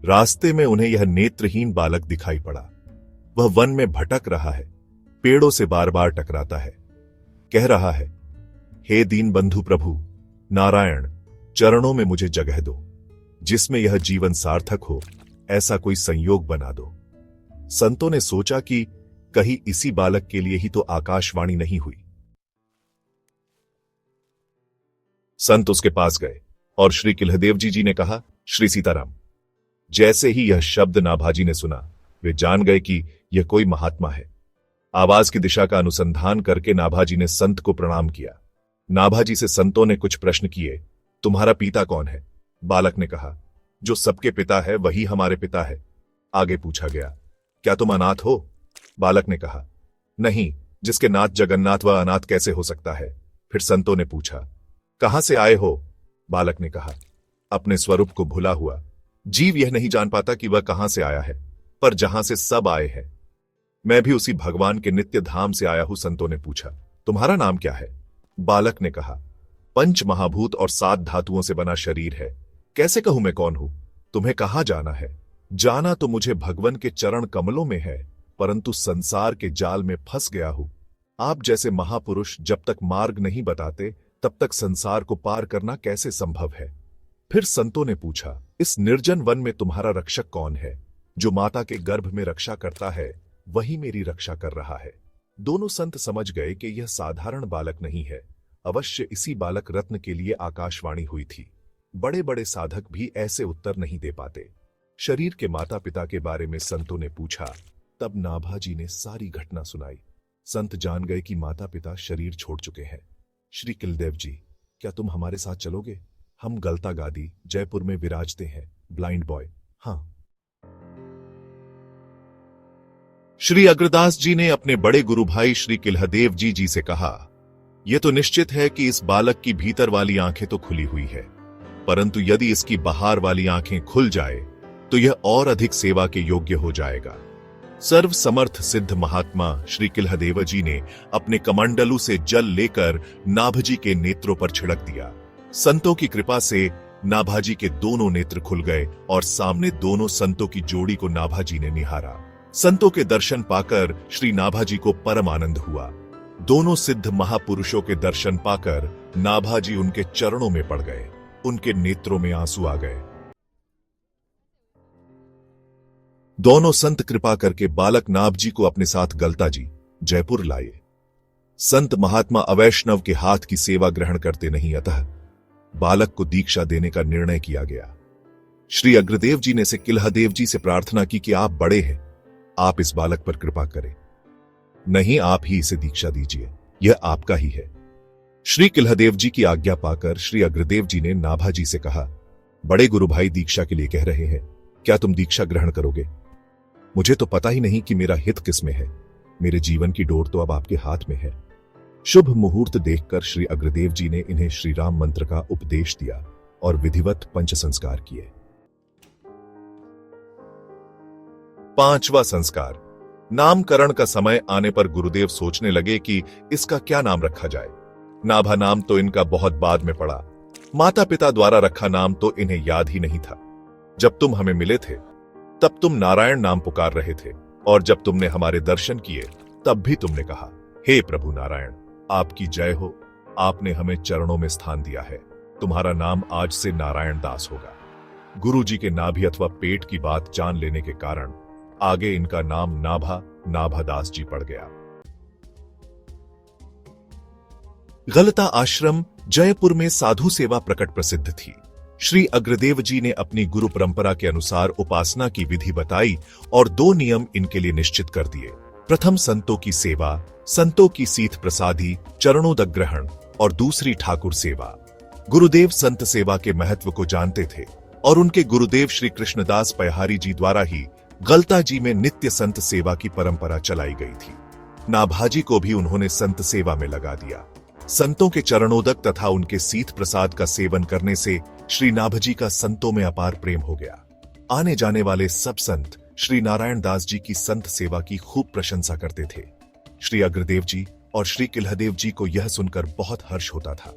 रास्ते में उन्हें यह नेत्रहीन बालक दिखाई पड़ा। वह वन में भटक रहा है, पेड़ों से बार बार टकराता है, कह रहा है, हे दीन बंधु प्रभु नारायण, चरणों में मुझे जगह दो, जिसमें यह जीवन सार्थक हो, ऐसा कोई संयोग बना दो। संतों ने सोचा कि कहीं इसी बालक के लिए ही तो आकाशवाणी नहीं हुई। संत उसके पास गए और श्री किल्हदेव जी ने कहा, श्री सीताराम। जैसे ही यह शब्द नाभाजी ने सुना, वे जान गए कि यह कोई महात्मा है। आवाज की दिशा का अनुसंधान करके नाभाजी ने संत को प्रणाम किया। नाभाजी से संतों ने कुछ प्रश्न किए। तुम्हारा पिता कौन है? बालक ने कहा, जो सबके पिता है वही हमारे पिता है। आगे पूछा गया, क्या तुम अनाथ हो? बालक ने कहा, नहीं, जिसके नाथ जगन्नाथ वह अनाथ कैसे हो सकता है? फिर संतों ने पूछा, कहां से आए हो? बालक ने कहा, अपने स्वरूप को भुला हुआ जीव यह नहीं जान पाता कि वह कहां से आया है, पर जहां से सब आए हैं, मैं भी उसी भगवान के नित्य धाम से आया हूं। संतों ने पूछा, तुम्हारा नाम क्या है? बालक ने कहा, पंच महाभूत और 7 धातुओं से बना शरीर है, कैसे कहूं मैं कौन हूं? तुम्हें कहां जाना है? जाना तो मुझे भगवान के चरण कमलों में है, परंतु संसार के जाल में फंस गया हूं। आप जैसे महापुरुष जब तक मार्ग नहीं बताते तब तक संसार को पार करना कैसे संभव है? फिर संतों ने पूछा, इस निर्जन वन में तुम्हारा रक्षक कौन है? जो माता के गर्भ में रक्षा करता है वही मेरी रक्षा कर रहा है। दोनों संत समझ गए कि यह साधारण बालक नहीं है, अवश्य इसी बालक रत्न के लिए आकाशवाणी हुई थी। बड़े बड़े साधक भी ऐसे उत्तर नहीं दे पाते। शरीर के माता पिता के बारे में संतों ने पूछा, तब नाभाजी ने सारी घटना सुनाई। संत जान गए कि माता पिता शरीर छोड़ चुके हैं। श्री किल्हदेव जी, क्या तुम हमारे साथ चलोगे? हम गलता गादी जयपुर में विराजते हैं। Blind boy. हाँ। श्री अग्रदास जी ने अपने बड़े गुरु भाई श्री किल्हदेव जी से कहा, यह तो निश्चित है कि इस बालक की भीतर वाली आंखें तो खुली हुई है, परंतु यदि इसकी बाहर वाली आंखें खुल जाए तो यह और अधिक सेवा के योग्य हो जाएगा। सर्व समर्थ सिद्ध महात्मा श्री किल्हदेव जी ने अपने कमंडलू से जल लेकर नाभाजी के नेत्रों पर छिड़क दिया। संतों की कृपा से नाभाजी के दोनों नेत्र खुल गए और सामने दोनों संतों की जोड़ी को नाभाजी ने निहारा। संतों के दर्शन पाकर श्री नाभाजी को परम आनंद हुआ। दोनों सिद्ध महापुरुषों के दर्शन पाकर नाभाजी उनके चरणों में पड़ गए। उनके नेत्रों में आंसू आ गए। दोनों संत कृपा करके बालक नाभाजी को अपने साथ गलता जी जयपुर लाए। संत महात्मा अवैष्णव के हाथ की सेवा ग्रहण करते नहीं, अतः बालक को दीक्षा देने का निर्णय किया गया। श्री अग्रदेव जी ने से किल्हदेव जी से प्रार्थना की कि आप बड़े हैं, आप इस बालक पर कृपा करें। नहीं, आप ही इसे दीक्षा दीजिए, यह आपका ही है। श्री किल्हदेव जी की आज्ञा पाकर श्री अग्रदेव जी ने नाभाजी से कहा, बड़े गुरु भाई दीक्षा के लिए कह रहे हैं, क्या तुम दीक्षा ग्रहण करोगे? मुझे तो पता ही नहीं कि मेरा हित किसमें है। मेरे जीवन की डोर तो अब आपके हाथ में है। शुभ मुहूर्त देखकर श्री अग्रदेव जी ने इन्हें श्री राम मंत्र का उपदेश दिया और विधिवत पंच संस्कार किए। 5वां संस्कार। नामकरण का समय आने पर गुरुदेव सोचने लगे कि इसका क्या नाम रखा जाए। नाभा नाम तो इनका बहुत बाद में पड़ा। माता पिता द्वारा रखा नाम तो इन्हें याद ही नहीं था। जब तुम हमें मिले थे तब तुम नारायण नाम पुकार रहे थे, और जब तुमने हमारे दर्शन किए तब भी तुमने कहा, हे प्रभु नारायण, आपकी जय हो, आपने हमें चरणों में स्थान दिया है। तुम्हारा नाम आज से नारायण दास होगा। गुरु जी के नाभि अथवा पेट की बात जान लेने के कारण आगे इनका नाम नाभादास जी पड़ गया। गलता आश्रम जयपुर में साधु सेवा प्रकट प्रसिद्ध थी। श्री अग्रदेव जी ने अपनी गुरु परंपरा के अनुसार उपासना की विधि बताई और 2 नियम इनके लिए निश्चित कर दिए। प्रथम संतों की सेवा, संतों की सीथ प्रसादी चरणोदक ग्रहण, और दूसरी ठाकुर सेवा। गुरुदेव संत सेवा के महत्व को जानते थे और उनके गुरुदेव श्री कृष्णदास पयहारी जी द्वारा ही गलता जी में नित्य संत सेवा की परंपरा चलाई गई थी। नाभाजी को भी उन्होंने संत सेवा में लगा दिया। संतों के चरणोदक तथा उनके सीथ प्रसाद का सेवन करने से श्री नाभाजी का संतों में अपार प्रेम हो गया। आने जाने वाले सब संत श्री नारायण दास जी की संत सेवा की खूब प्रशंसा करते थे। श्री अग्रदेव जी और श्री किल्हदेव जी को यह सुनकर बहुत हर्ष होता था।